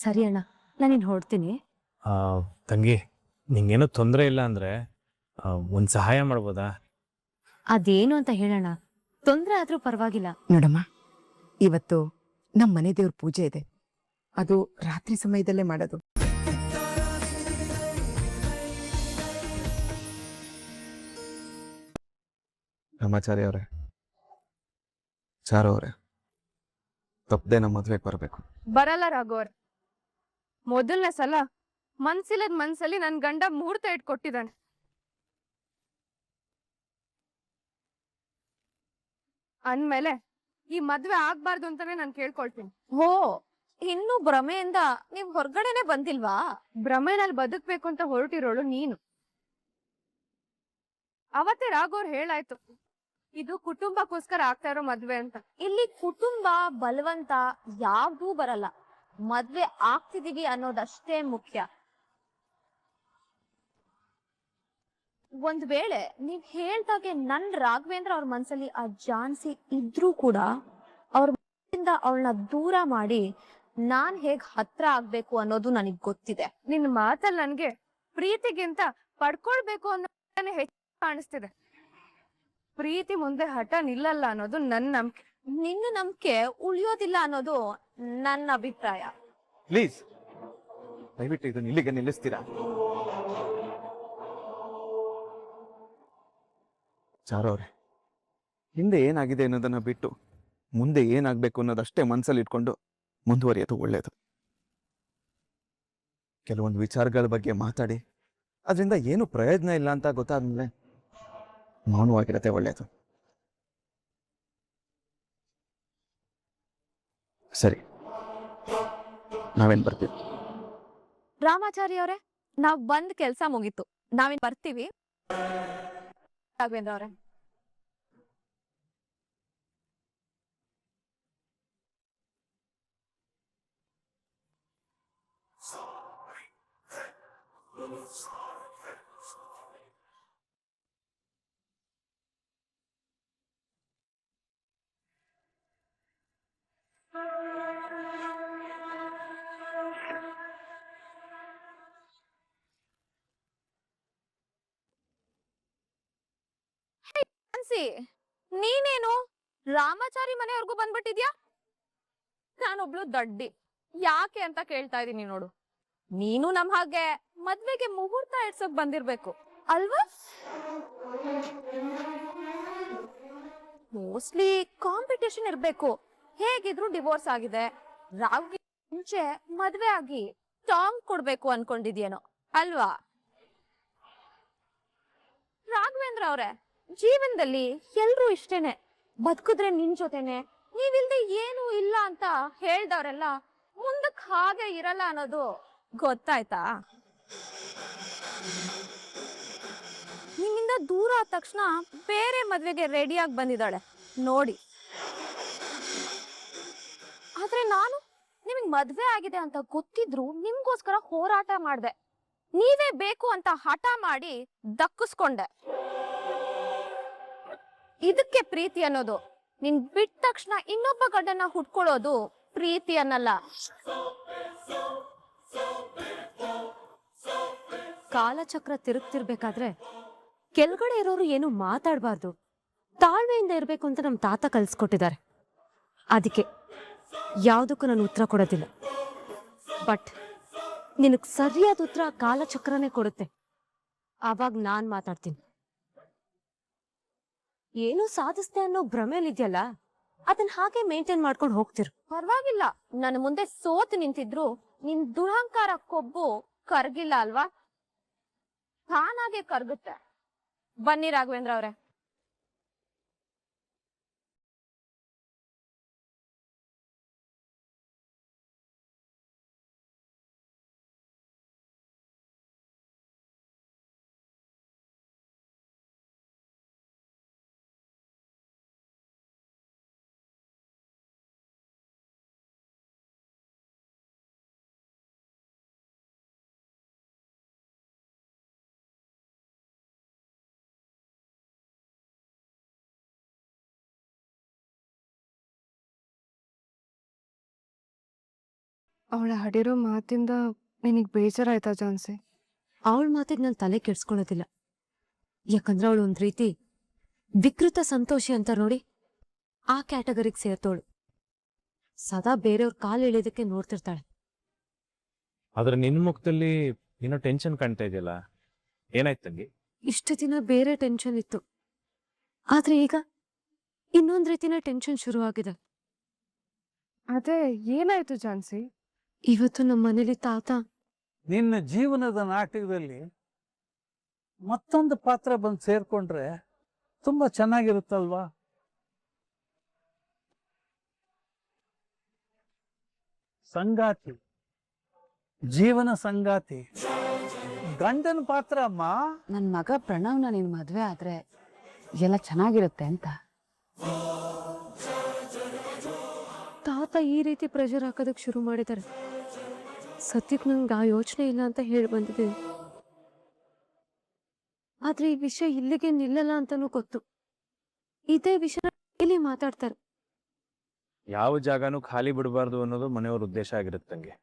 ಸರಿ ಅಣ್ಣ, ನಾನಿನ್ ಹೊರಡ್ತೀನಿ. ತಂಗಿ, ನಿಂಗೇನೋ ತೊಂದರೆ ಇಲ್ಲ ಅಂದ್ರೆ ಒಂದು ಸಹಾಯ ಮಾಡ್ಬೋದಾ? ಅದೇನು ಅಂತ ಹೇಳೋಣ. ತೊಂದರೆ ಆದ್ರೂ ಪರವಾಗಿಲ್ಲ. ನೋಡಮ್ಮ, ಇವತ್ತು ನಮ್ಮ ಮನೆ ದೇವ್ರ ಪೂಜೆ ಇದೆ. ಅದು ರಾತ್ರಿ ಸಮಯದಲ್ಲೇ ಮಾಡೋದು. ರಾಮಾಚಾರ್ಯ ಅವರೇ, ಚಾರು ಅವರೇ, ತಪ್ಪದೆ ನಮ್ಮ ಮದ್ವೆಗೆ ಬರಬೇಕು. ಬರಲ್ಲ ರಾಘವರ್. ಮೊದಲನೇ ಸಲ ಮನ್ಸಿಲ್ಲದ ಮನ್ಸಲ್ಲಿ ನನ್ ಗಂಡ ಮುಹೂರ್ತ ಇಟ್ಕೊಟ್ಟಿದ್ದಾನೆ. ಅಂದ್ಮೇಲೆ ಈ ಮದ್ವೆ ಆಗ್ಬಾರ್ದು ಅಂತಾನೆ ನಾನ್ ಕೇಳ್ಕೊಳ್ತೀನಿ. ಹೋ, ಇನ್ನು ಭ್ರಮೆಯಿಂದ ನೀವ್ ಹೊರಗಡೆನೆ ಬಂದಿಲ್ವಾ? ಭ್ರಮೆನಲ್ಲಿ ಬದುಕ್ಬೇಕು ಅಂತ ಹೊರಟಿರೋಳು ನೀನು. ಅವತ್ತೇ ರಾಘವ್ರು ಹೇಳಾಯ್ತು, ಇದು ಕುಟುಂಬಕ್ಕೋಸ್ಕರ ಆಗ್ತಾ ಇರೋ ಮದ್ವೆ ಅಂತ. ಇಲ್ಲಿ ಕುಟುಂಬ ಬಲವಂತ ಯಾವ್ದೂ ಬರಲ್ಲ. ಮದ್ವೆ ಆಗ್ತಿದೀವಿ ಅನ್ನೋದಷ್ಟೇ ಮುಖ್ಯ. ಒಂದ್ ವೇಳೆ ನೀವ್ ಹೇಳ್ದಾಗೆ ನನ್ ರಾಘವೇಂದ್ರ ಅವ್ರ ಮನ್ಸಲ್ಲಿ ಆ ಜಾನ್ಸಿ ಇದ್ರೂ ಕೂಡ ಅವ್ರ ಮನಸ್ಸಿಂದ ಅವಳನ್ನ ದೂರ ಮಾಡಿ ನಾನ್ ಹೇಗ್ ಹತ್ರ ಆಗ್ಬೇಕು ಅನ್ನೋದು ನನಗ್ ಗೊತ್ತಿದೆ. ನಿನ್ ಮಾತಲ್ಲಿ ನನ್ಗೆ ಪ್ರೀತಿಗಿಂತ ಪಡ್ಕೊಳ್ಬೇಕು ಅನ್ನೋದೇ ಹೆಚ್ಚು ಕಾಣಿಸ್ತಿದೆ. ಪ್ರೀತಿ ಮುಂದೆ ಹಠ ನಿಲ್ಲಲ್ಲ ಅನ್ನೋದು ನನ್ನ ನಂಬಿಕೆ. ನಿನ್ನ ನಂಬಿಕೆ ಉಳಿಯೋದಿಲ್ಲ ಅನ್ನೋದು ನನ್ನ ಅಭಿಪ್ರಾಯ. ಪ್ಲೀಸ್, ದಯವಿಟ್ಟು ಇದನ್ನ ಇಲ್ಲಿಗೆ ನಿಲ್ಲಿಸ್ತೀರಾ? ಚಾರು ಅವರೇ, ಹಿಂದೆ ಏನಾಗಿದೆ ಅನ್ನೋದನ್ನ ಬಿಟ್ಟು ಮುಂದೆ ಏನಾಗ್ಬೇಕು ಅನ್ನೋದಷ್ಟೇ ಮನಸ್ಸಲ್ಲಿ ಇಟ್ಕೊಂಡು ಮುಂದುವರಿಯೋದು ಒಳ್ಳೇದು. ಕೆಲವೊಂದು ವಿಚಾರಗಳ ಬಗ್ಗೆ ಮಾತಾಡಿ ಅದರಿಂದ ಏನು ಪ್ರಯೋಜನ ಇಲ್ಲ ಅಂತ ಗೊತ್ತಾದ್ಮೇಲೆ ಮೌನವಾಗಿರತ್ತೆ ಒಳ್ಳೇದು. ಸರಿ, ನಾವೇನ್ ಬರ್ತೀವಿ. ರಾಮಾಚಾರಿ ಅವರೇ, ನಾವ್ ಬಂದ್ ಕೆಲ್ಸ ಮುಗೀತು. ನಾವಿನ್ ಬರ್ತೀವಿ. ರಾಘವೇಂದ್ರ ಅವರೇ, ನೀನೇನು ರಾಮಾಚಾರಿ ಮನೆವರೆಗೂ ಬಂದ್ಬಿಟ್ಟಿದ್ಯಾ? ನಾನೊಬ್ಳು ದಡ್ಡಿ, ಯಾಕೆ ಅಂತ ಕೇಳ್ತಾ ಇದೀನಿ ನೋಡು. ನೀನು ನಮ್ ಹಾಗೆ ಮದ್ವೆಗೆ ಮುಹೂರ್ತ ಇಡ್ಸೋಕ್ ಬಂದಿರ್ಬೇಕು ಅಲ್ವಾ? ಮೋಸ್ಟ್ಲಿ ಕಾಂಪಿಟೇಷನ್ ಇರ್ಬೇಕು. ಹೇಗಿದ್ರು ಡಿವೋರ್ಸ್ ಆಗಿದೆ. ರಾವ್ಗೆ ಮುಂಚೆ ಮದ್ವೆ ಆಗಿ ಟಾಂಗ್ ಕೊಡ್ಬೇಕು ಅನ್ಕೊಂಡಿದ್ಯೇನೋ ಅಲ್ವಾ? ರಾಘವೇಂದ್ರ ಅವ್ರೆ, ಜೀವನದಲ್ಲಿ ಎಲ್ರೂ ಇಷ್ಟೇನೆ. ಬದುಕಿದ್ರೆ ನಿನ್ ಜೊತೆನೆ, ನೀವಿಲ್ದೆ ಏನೂ ಇಲ್ಲ ಅಂತ ಹೇಳ್ದವ್ರೆಲ್ಲ ಮುಂದಕ್ ಹಾಗೆ ಇರಲ್ಲ ಅನ್ನೋದು ಗೊತ್ತಾಯ್ತಾ? ನಿಮ್ಮಿಂದ ದೂರ ಆದ ತಕ್ಷಣ ಬೇರೆ ಮದ್ವೆಗೆ ರೆಡಿಯಾಗಿ ಬಂದಿದ್ದಾಳೆ ನೋಡಿ. ಆದ್ರೆ ನಾನು ನಿಮಗ್ ಮದ್ವೆ ಆಗಿದೆ ಅಂತ ಗೊತ್ತಿದ್ರು ನಿಮ್ಗೋಸ್ಕರ ಹೋರಾಟ ಮಾಡ್ದೆ. ನೀವೇ ಬೇಕು ಅಂತ ಹಠ ಮಾಡಿ ದಕ್ಕಿಸ್ಕೊಂಡೆ. ಇದಕ್ಕೆ ಪ್ರೀತಿ ಅನ್ನೋದು. ನಿನ್ ಬಿಟ್ಟ ತಕ್ಷಣ ಇನ್ನೊಬ್ಬ ಗಂಡನ್ನ ಹುಟ್ಕೊಳ್ಳೋದು ಪ್ರೀತಿ ಅನ್ನಲ್ಲ. ಕಾಲಚಕ್ರ ತಿರುಗ್ತಿರ್ಬೇಕಾದ್ರೆ ಕೆಳಗಡೆ ಇರೋರು ಏನು ಮಾತಾಡ್ಬಾರ್ದು, ತಾಳ್ಮೆಯಿಂದ ಇರ್ಬೇಕು ಅಂತ ನಮ್ ತಾತ ಕಲ್ಸ್ಕೊಟ್ಟಿದ್ದಾರೆ. ಅದಕ್ಕೆ ಯಾವ್ದಕ್ಕೂ ನಾನು ಉತ್ತರ ಕೊಡೋದಿಲ್ಲ. ಬಟ್ ನಿನಗ್ ಸರಿಯಾದ ಉತ್ತರ ಕಾಲಚಕ್ರನೇ ಕೊಡುತ್ತೆ. ಆವಾಗ ನಾನ್ ಮಾತಾಡ್ತೀನಿ. ಏನು ಸಾಧಿಸ್ತೆ ಅನ್ನೋ ಭ್ರಮೆಲಿದ್ಯಲ್ಲ, ಅದನ್ನ ಹಾಗೆ ಮೇಂಟೈನ್ ಮಾಡ್ಕೊಂಡು ಹೋಗ್ತಿರು. ಪರವಾಗಿಲ್ಲ, ನನ್ನ ಮುಂದೆ ಸೋತ್ ನಿಂತಿದ್ರು ನಿನ್ ದುರಹಂಕಾರ ಕೊಬ್ಬು ಕರ್ಗಿಲ್ಲ ಅಲ್ವಾ? ತಾನಾಗೆ ಕರ್ಗುತ್ತೆ. ಬನ್ನಿ ರಾಘವೇಂದ್ರ ಅವ್ರೆ. ಅವಳ ಹಾಡಿರೋ ಮಾತಿಂದ ನಿನಗೆ ಬೇಜಾರಾಯ್ತಾ ಜಾನ್ಸಿ? ಅವಳ ಮಾತಿಗೆ ನಾನು ತಲೆ ಕೆಡ್ಸ್ಕೊಳ್ಳೋದಿಲ್ಲ. ಯಾಕಂದ್ರೆ ಅವಳು ಒಂದ್ ರೀತಿ ವಿಕೃತ ಸಂತೋಷಿ ಅಂತ ನೋಡಿ ಆ ಕ್ಯಾಟಗರಿಗೆ ಸೇರ್ತೋಳು. ಸದಾ ಬೇರೆಯವ್ರ ಕಾಲು ಎಳೆಯೋದಕ್ಕೆ ನೋಡ್ತಿರ್ತಾಳೆ. ಆದ್ರೆ ನಿನ್ ಮುಖದಲ್ಲಿ ಏನೋ ಟೆನ್ಷನ್ ಕಾಣ್ತಾ ಇದೆಯಲ್ಲ, ಏನಾಯ್ತು ತಂಗಿ? ಇಷ್ಟು ದಿನ ಬೇರೆ ಟೆನ್ಷನ್ ಇತ್ತು, ಆದ್ರೆ ಈಗ ಇನ್ನೊಂದ್ ರೀತಿನ ಟೆನ್ಷನ್ ಶುರುವಾಗಿದೆ. ಅದೇ ಏನಾಯ್ತು ಜಾನ್ಸಿ? ಇವತ್ತು ನಮ್ಮ ಮನೇಲಿ ತಾತ ನಿನ್ನ ಜೀವನದ ನಾಟಕದಲ್ಲಿ ಮತ್ತೊಂದು ಪಾತ್ರ ಬಂದು ಸೇರ್ಕೊಂಡ್ರೆ ತುಂಬಾ ಚೆನ್ನಾಗಿರುತ್ತಲ್ವಾ? ಸಂಗಾತಿ, ಜೀವನ ಸಂಗಾತಿ, ಗಂಡನ ಪಾತ್ರ ಅಮ್ಮ. ನನ್ನ ಮಗ ಪ್ರಣವ್ನ ನಿನ್ ಮದ್ವೆ ಆದ್ರೆ ಎಲ್ಲ ಚೆನ್ನಾಗಿರುತ್ತೆ ಅಂತ. ತಾತ ಈ ರೀತಿ ಪ್ರೆಷರ್ ಹಾಕೋದಕ್ಕೆ ಶುರು ಮಾಡಿದ್ದಾರೆ. ಸದ್ಯಕ್ಕೆ ನಂಗೆ ಆ ಯೋಚನೆ ಇಲ್ಲ ಅಂತ ಹೇಳಿ ಬಂದಿದ್ದೀನಿ. ಆದ್ರೆ ಈ ವಿಷಯ ಇಲ್ಲಿಗೆ ನಿಲ್ಲಲ್ಲ ಅಂತಾನೂ ಗೊತ್ತು. ಇದೇ ವಿಷಯ ಇಲ್ಲಿ ಮಾತಾಡ್ತಾರೆ. ಯಾವ ಜಾಗನೂ ಖಾಲಿ ಬಿಡಬಾರ್ದು ಅನ್ನೋದು ಮನೆಯವ್ರ ಉದ್ದೇಶ ಆಗಿರುತ್ತೆ ತಂಗಿ.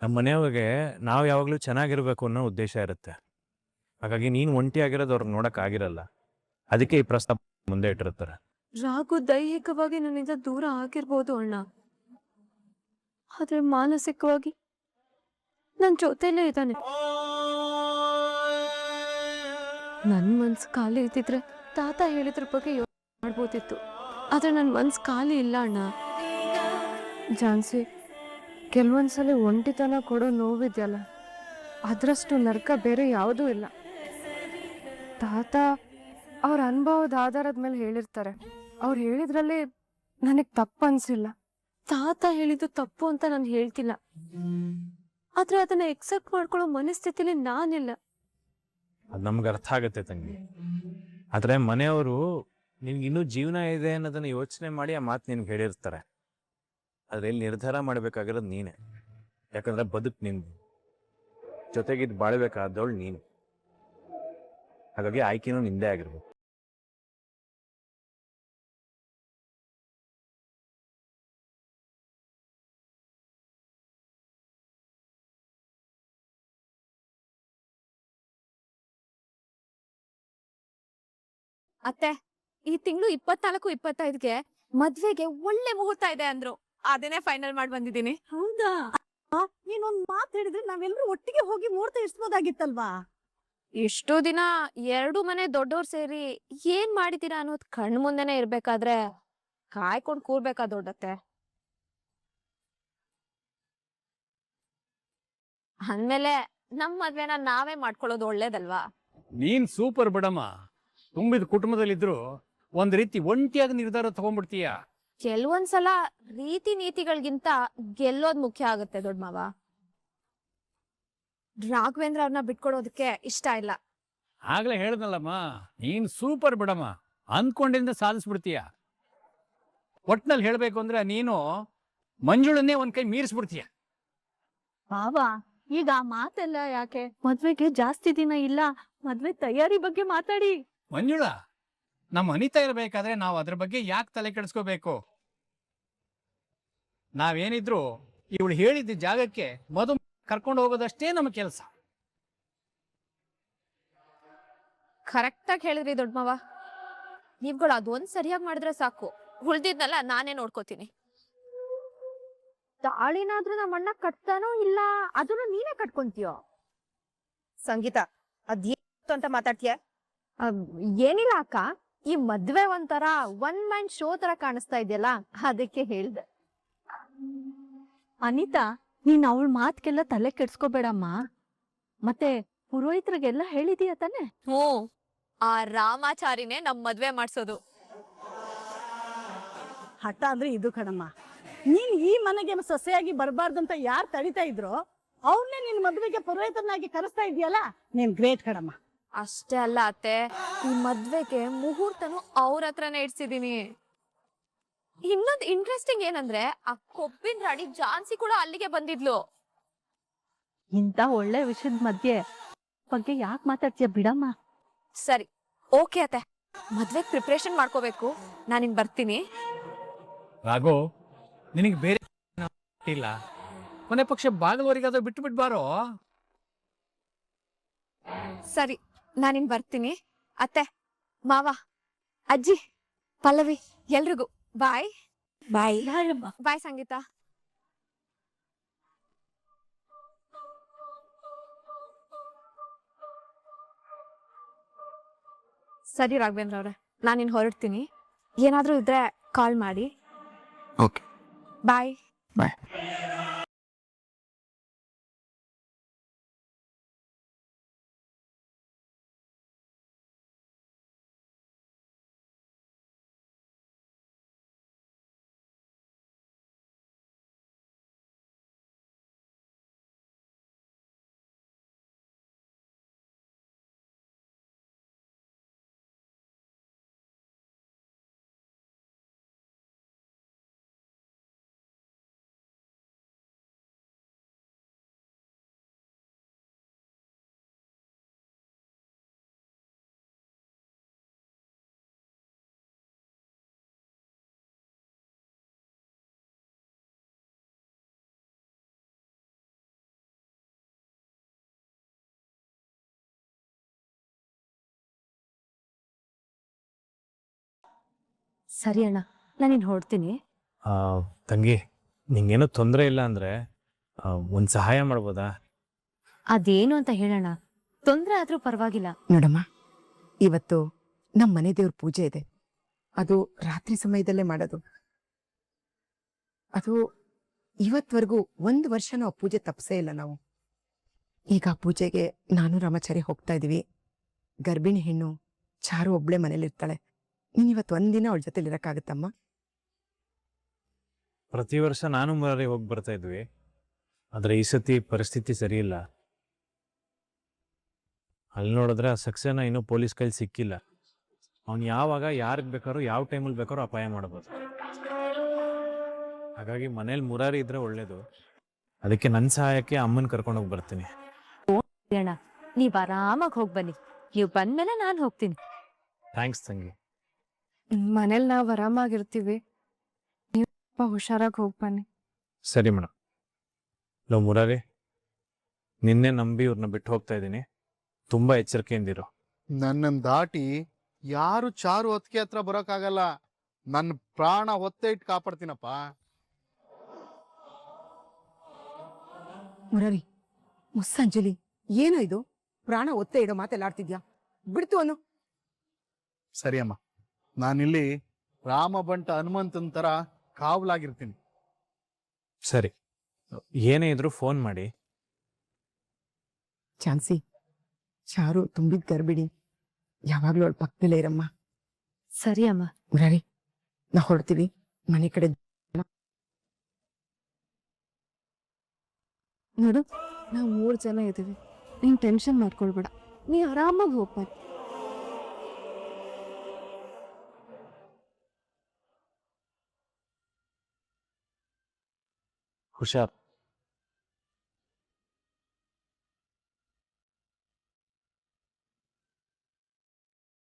ನಮ್ಮ ಮನೆಯವ್ರಿಗೆ ನಾವು ಯಾವಾಗಲೂ ಚೆನ್ನಾಗಿರ್ಬೇಕು ಅನ್ನೋ ಉದ್ದೇಶ ಇರುತ್ತೆ. ಹಾಗಾಗಿ ನೀನು ಒಂಟಿಯಾಗಿರೋದು ಅವ್ರಿಗೆ ನೋಡಕ್ ಆಗಿರಲ್ಲ. ಅದಕ್ಕೆ ಈ ಪ್ರಸ್ತಾಪ ಮುಂದೆ ಇಟ್ಟಿರ್ತಾರೆ. ರಾಘು ದೈಹಿಕವಾಗಿ ನನ್ನಿಂದ ದೂರ ಆಗಿರ್ಬೋದು ಅಣ್ಣ, ಆದ್ರೆ ಮಾನಸಿಕವಾಗಿ ನನ್ ಜೊತೆಲೇ ಇದ್ದಾನೆ. ನನ್ ಮನ್ಸು ಖಾಲಿ ಇದ್ದಿದ್ರೆ ತಾತ ಹೇಳಿದ್ರ ಬಗ್ಗೆ ಯೋಚನೆ ಮಾಡ್ಬೋದಿತ್ತು. ಆದ್ರೆ ನನ್ ಮನ್ಸು ಖಾಲಿ ಇಲ್ಲ ಅಣ್ಣ. ಜಾನ್ಸಿ, ಕೆಲವೊಂದ್ಸಲಿ ಒಂಟಿತನ ಕೊಡೋ ನೋವಿದ್ಯಲ್ಲ, ಅದರಷ್ಟು ನರ್ಕ ಬೇರೆ ಯಾವುದೂ ಇಲ್ಲ. ತಾತ ಅವ್ರ ಅನುಭವದ ಆಧಾರದ ಮೇಲೆ ಹೇಳಿರ್ತಾರೆ. ಅವ್ರು ಹೇಳಿದ್ರಲ್ಲಿ ನನಗೆ ತಪ್ಪು ಅನ್ಸಿಲ್ಲ. ತಾತ ಹೇಳಿದ್ದು ತಪ್ಪು ಅಂತ ನಾನು ಹೇಳ್ತಿಲ್ಲ, ಆದ್ರೆ ಅದನ್ನ ಎಕ್ಸೆಪ್ಟ್ ಮಾಡ್ಕೊಳ್ಳೋ ಮನಸ್ಥಿತಿಲಿ ನಾನಿಲ್ಲ. ಅದು ನಮ್ಗೆ ಅರ್ಥ ಆಗುತ್ತೆ ತಂಗಿ. ಆದ್ರೆ ಮನೆಯವರು ನಿನ್ಗೆ ಇನ್ನೂ ಜೀವನ ಇದೆ ಅನ್ನೋದನ್ನ ಯೋಚನೆ ಮಾಡಿ ಆ ಮಾತು ನಿನ್ಗೆ ಹೇಳಿರ್ತಾರೆ. ಆದ್ರೆ ಇಲ್ಲಿ ನಿರ್ಧಾರ ಮಾಡ್ಬೇಕಾಗಿರೋದು ನೀನೆ. ಯಾಕಂದ್ರೆ ಬದುಕು ನಿಂದು, ಜೊತೆಗಿದ್ದು ಬಾಳ್ಬೇಕಾದವಳು ನೀನು. ಹಾಗಾಗಿ ಆಯ್ಕೆನೂ ನಿಂದೇ ಆಗಿರ್ಬೇಕು. ಅತ್ತೆ, ಈ ತಿಂಗಳು 24-25ಗೆ ಮದ್ವೆಗೆ ಒಳ್ಳೆ ಮುಹೂರ್ತ ಇದೆ ಅಂದ್ರು. ಅದನ್ನೇ ಫೈನಲ್ ಮಾಡಿ ಬಂದಿದ್ದೀನಿ. ಹೌದಾ? ನೀನೊಂದ್ ಮಾತು ಹೇಳಿದ್ರೆ ನಾವೆಲ್ಲರೂ ಒಟ್ಟಿಗೆ ಹೋಗಿ ಮುಹೂರ್ತ ಇರಿಸ್ಬೋದಾಗಿತ್ತಲ್ವಾ? ಇಷ್ಟು ದಿನ ಎರಡು ಮನೆ ದೊಡ್ಡೋರ್ ಸೇರಿ ಏನ್ ಮಾಡಿದೀರಾ ಅನ್ನೋದ್ ಕಣ್ ಮುಂದೆನೆ ಇರ್ಬೇಕಾದ್ರೆ ಕಾಯ್ಕೊಂಡ್ ಕೂರ್ಬೇಕಾ ದೊಡ್ಡತ್ತೆ? ಅಂದ್ಮೇಲೆ ನಮ್ ಮದ್ವೆನ ನಾವೇ ಮಾಡ್ಕೊಳ್ಳೋದು ಒಳ್ಳೇದಲ್ವಾ? ನೀನ್ ಸೂಪರ್ ಬಿಡಮ್ಮ. ತುಂಬಿದ ಕುಟುಂಬದಲ್ಲಿದ್ರು ಒಂದ್ ರೀತಿ ಒಂಟಿಯಾದ ನಿರ್ಧಾರ ತಗೊಂಡ್ಬಿಡ್ತೀಯ. ಕೆಲವೊಂದ್ಸಲ ರೀತಿ ನೀತಿಗಳಿಗಿಂತ ಗೆಲ್ಲೋದ್ ಮುಖ್ಯ ಆಗುತ್ತೆ ದೊಡ್ಡ ಮಾವ. ರಾಘವೇಂದ್ರ ಅವ್ರನ್ನ ಬಿಟ್ಕೊಡೋದಕ್ಕೆ ಇಷ್ಟ ಇಲ್ಲ. ಆಗ್ಲೇ ಹೇಳ್ದಲ್ಲಮ್ಮ, ನೀನ್ ಸೂಪರ್ ಬಿಡಮ್ಮ. ಅಂದ್ಕೊಂಡಿಂದ ಸಾಧಿಸ್ಬಿಡ್ತೀಯ. ಒಟ್ನಲ್ಲಿ ಹೇಳ್ಬೇಕು ಅಂದ್ರೆ ನೀನು ಮಂಜುಳನ್ನೇ ಒಂದ್ ಕೈ ಮೀರಿಸ್ಬಿಡ್ತೀಯ. ಬಾಬಾ, ಈಗ ಆ ಮಾತೆಲ್ಲ ಯಾಕೆ? ಮದ್ವೆಗೆ ಜಾಸ್ತಿ ದಿನ ಇಲ್ಲ, ಮದ್ವೆ ತಯಾರಿ ಬಗ್ಗೆ ಮಾತಾಡಿ. ಮಂಜುಳ, ನಮ್ಮ ಅನಿತಾ ಇರ್ಬೇಕಾದ್ರೆ ನಾವು ಅದ್ರ ಬಗ್ಗೆ ಯಾಕೆ ತಲೆ ಕೆಡಿಸ್ಕೋಬೇಕು? ನಾವೇನಿದ್ರು ಇವಳು ಹೇಳಿದ್ದ ಜಾಗಕ್ಕೆ ಮದುವೆ ಕರ್ಕೊಂಡು ಹೋಗೋದಷ್ಟೇ ನಮ್ಮ ಕೆಲಸ. ಕರೆಕ್ಟ್ ಆಗಿ ಹೇಳಿದ್ರಿ ದೊಡ್ಡ ಮಾವ. ನೀವ್ಗಳು ಅದೊಂದ್ ಸರಿಯಾಗಿ ಮಾಡಿದ್ರೆ ಸಾಕು, ಉಳ್ದಿದ್ನಲ್ಲ ನಾನೇ ನೋಡ್ಕೋತೀನಿ. ತಾಳಿನಾದ್ರೂ ನಮ್ಮ ಅಣ್ಣ ಕಟ್ತಾನೋ ಇಲ್ಲ ಅದನ್ನು ನೀನೇ ಕಟ್ಕೊಂತೀಯೋ? ಸಂಗೀತ, ಅದೇನು ಅಂತ ಮಾತಾಡ್ತೀಯ? ಏನಿಲ್ಲ ಅಕ್ಕ, ಈ ಮದ್ವೆ ಒಂಥರ ಒನ್ ಮ್ಯಾನ್ ಶೋ ತರ ಕಾಣಿಸ್ತಾ ಇದೆಯಲ್ಲ, ಅದಕ್ಕೆ ಹೇಳ್ದೆ. ಅನಿತಾ, ನೀನ್ ಅವಳ ಮಾತ್ಗೆಲ್ಲ ತಲೆ ಕೆಡ್ಸ್ಕೋಬೇಡಮ್ಮ. ಮತ್ತೆ ಪುರೋಹಿತರಿಗೆಲ್ಲ ಹೇಳಿದೀಯ ತಾನೆ? ಹ್ಞೂ, ಆ ರಾಮಾಚಾರಿನೇ ನಮ್ ಮದ್ವೆ ಮಾಡ್ಸೋದು. ಹಠ ಅಂದ್ರೆ ಇದು ಕಣಮ್ಮ. ನೀನ್ ಈ ಮನೆಗೆ ಸೊಸೆಯಾಗಿ ಬರಬಾರ್ದಂತ ಯಾರು ತಡಿತಾ ಇದ್ರೋ ಅವ್ರನ್ನೇ ನಿನ್ ಮದ್ವೆಗೆ ಪುರೋಹಿತನಾಗಿ ಕರೆಸ್ತಾ ಇದೆಯಲ್ಲ, ನೀನ್ ಗ್ರೇಟ್ ಕಣಮ್ಮ. ಅಷ್ಟೇ ಅಲ್ಲ ಅತ್ತೆ, ಈ ಮದ್ವೆಗೆ ಮುಹೂರ್ತನು ಅವ್ರ ಹತ್ರನೇ ಇಡ್ಸಿದೀನಿ. ಇನ್ನೊಂದು ಇಂಟ್ರೆಸ್ಟಿಂಗ್ ಏನಂದ್ರೆ ಆ ಕೊಬ್ಬಿನ ರಾಣಿ ಝಾನ್ಸಿ ಕೂಡ ಅಲ್ಲಿಗೆ ಬಂದಿದ್ಲು. ಇಂತ ಒಳ್ಳೆ ವಿಷಯದ ಮಧ್ಯೆ ಬಗ್ಗೆ ಯಾಕೆ ಮಾತಾಡ್ತೀಯ ಬಿಡಮ್ಮ. ಸರಿ, ಓಕೆ ಅತ್ತೆ, ಮದ್ವೆಗ್ ಪ್ರಿಪ್ರೇಷನ್ ಮಾಡ್ಕೋಬೇಕು. ನಾನಿನ್ ಬರ್ತೀನಿ. ರಾಘು, ನಿನಗೆ ಬೇರೆ ಇಲ್ಲ, ಕೊನೆ ಪಕ್ಷ ಬಾಗಿಲವರೆಗಾದ್ರೂ ಬಿಟ್ಟು ಬಿಟ್ಬಾರೋ. ಸರಿ, ನಾನಿನ್ ಬರ್ತೀನಿ. ಅತ್ತೆ, ಮಾವ, ಅಜ್ಜಿ, ಪಲ್ಲವಿ, ಎಲ್ರಿಗೂ ಬಾಯ್. ಬಾಯ್. ಬಾಯ್ ಸಂಗೀತ. ಸರಿ ರಾಘವೇಂದ್ರ ಅವ್ರೆ, ನಾನಿನ್ ಹೊರಡ್ತೀನಿ. ಏನಾದ್ರೂ ಇದ್ರೆ ಕಾಲ್ ಮಾಡಿ. ಓಕೆ, ಬಾಯ್. ಬಾಯ್. ಸರಿ ಅಣ್ಣ, ನಾನಿನ್ ಹೊರಡ್ತೀನಿ. ತಂಗಿ, ನಿಂಗೇನೋ ತೊಂದರೆ ಇಲ್ಲ ಅಂದ್ರೆ ಒಂದು ಸಹಾಯ ಮಾಡ್ಬೋದಾ? ಅದೇನು ಅಂತ ಹೇಳೋಣ. ತೊಂದ್ರೆ ಆದ್ರೂ ಪರವಾಗಿಲ್ಲ. ನೋಡಮ್ಮ, ಇವತ್ತು ನಮ್ಮ ಮನೆ ದೇವ್ರ ಪೂಜೆ ಇದೆ. ಅದು ರಾತ್ರಿ ಸಮಯದಲ್ಲೇ ಮಾಡೋದು. ಅದು ಇವತ್ವರೆಗೂ 1 ವರ್ಷನೂ ಆ ಪೂಜೆ ತಪ್ಸೇ ಇಲ್ಲ ನಾವು. ಈಗ ಆ ಪೂಜೆಗೆ ನಾನು ರಾಮಾಚಾರಿ ಹೋಗ್ತಾ ಇದೀವಿ. ಗರ್ಭಿಣಿ ಹೆಣ್ಣು ಚಾರು ಒಬ್ಳೆ ಮನೇಲಿರ್ತಾಳೆ. ನೀನ್ ಇವತ್ತು ಒಂದಿನ ಅವಳ ಜೊತೆಲಿ ಇರಕ್ಕಾಗತ್ತಮ್ಮ? ಪ್ರತಿ ವರ್ಷ ನಾನು ಮುರಾರಿ ಹೋಗಿ ಬರ್ತಾ ಇದ್ವಿ, ಆದರೆ ಈ ಸತಿ ಪರಿಸ್ಥಿತಿ ಸರಿ ಇಲ್ಲ. ಅಲ್ಲಿ ನೋಡಿದ್ರೆ ಆ ಸಕ್ಸೇನ ಇನ್ನೂ ಪೊಲೀಸ್ ಕೈಲಿ ಸಿಕ್ಕಿಲ್ಲ. ಅವ್ನು ಯಾವಾಗ ಯಾರಿಗೆ ಬೇಕಾದ್ರೂ ಯಾವ ಟೈಮಲ್ಲಿ ಬೇಕಾದ್ರೂ ಅಪಾಯ ಮಾಡ್ಬೋದು. ಹಾಗಾಗಿ ಮನೇಲಿ ಮುರಾರಿ ಇದ್ರೆ ಒಳ್ಳೇದು. ಅದಕ್ಕೆ ನನ್ನ ಸಹಾಯಕ್ಕೆ ಅಮ್ಮನ ಕರ್ಕೊಂಡೋಗಿ ಬರ್ತೀನಿ. ಅಣ್ಣ, ನೀವ್ ಆರಾಮಾಗಿ ಹೋಗಿ ಬನ್ನಿ. ನೀವು ಬಂದ್ಮೇಲೆ ನಾನು ಹೋಗ್ತೀನಿ. ಥ್ಯಾಂಕ್ಸ್ ತಂಗಿ. ಮನೇಲಿ ನಾವ್ ಆರಾಮಾಗಿರ್ತೀವಿ, ನೀವು ಹುಷಾರಾಗಿ ಹೋಗ್ ಬನ್ನಿ. ಸರಿ ಮೇಡಮ್. ಲೋ ಮುರಾರಿ, ನಿನ್ನೆ ನಂಬಿ ಇವ್ರನ್ನ ಬಿಟ್ಟು ಹೋಗ್ತಾ ಇದ್ದೀನಿ. ತುಂಬ ಎಚ್ಚರಿಕೆಯಿಂದಿರು. ನನ್ನನ್ನು ದಾಟಿ ಯಾರು ಚಾರು ಹೊತ್ತಿಗೆ ಹತ್ರ ಬರೋಕ್ಕಾಗಲ್ಲ. ನನ್ನ ಪ್ರಾಣ ಹೊತ್ತೆ ಇಟ್ಟು ಕಾಪಾಡ್ತೀನಪ್ಪ. ಮುರಾರಿ, ಮುಸ್ಸಂಜಲಿ, ಏನೋ ಇದು? ಪ್ರಾಣ ಒತ್ತೆ ಇಡೋ ಮಾತೆಲ್ಲಾಡ್ತಿದ್ಯಾ? ಬಿಡ್ತು ಅನ್ನು. ಸರಿ ಅಮ್ಮ, ನಾನಿಲ್ಲಿ ರಾಮಬಂಟ ಹನುಮಂತನ ತರ ಕಾವಲಾಗಿರ್ತೀನಿ. ಸರಿ, ಏನೇ ಇದ್ರು ಫೋನ್ ಮಾಡಿ. ಚಾನ್ಸಿ, ಚಾರು ತುಂಬಿದ ಗರ್ಭಿಣಿ, ಯಾವಾಗ್ಲೂ ಅವಳ ಪಕ್ಕದಲ್ಲೇ ಇರಮ್ಮ. ಸರಿ ಅಮ್ಮ. ಮುರಾರಿ, ನಾ ಹೊರಡ್ತೀವಿ ಮನೆ ಕಡೆ. ನೋಡು, ನಾವು 3 ಜನ ಇದ್ದೀವಿ. ನೀನ್ ಟೆನ್ಷನ್ ಮಾಡ್ಕೊಳ್ಬೇಡ, ನೀ ಆರಾಮಾಗಿ ಹೋಗ್ಬಾರ್ದು. ಹುಷಾರ್.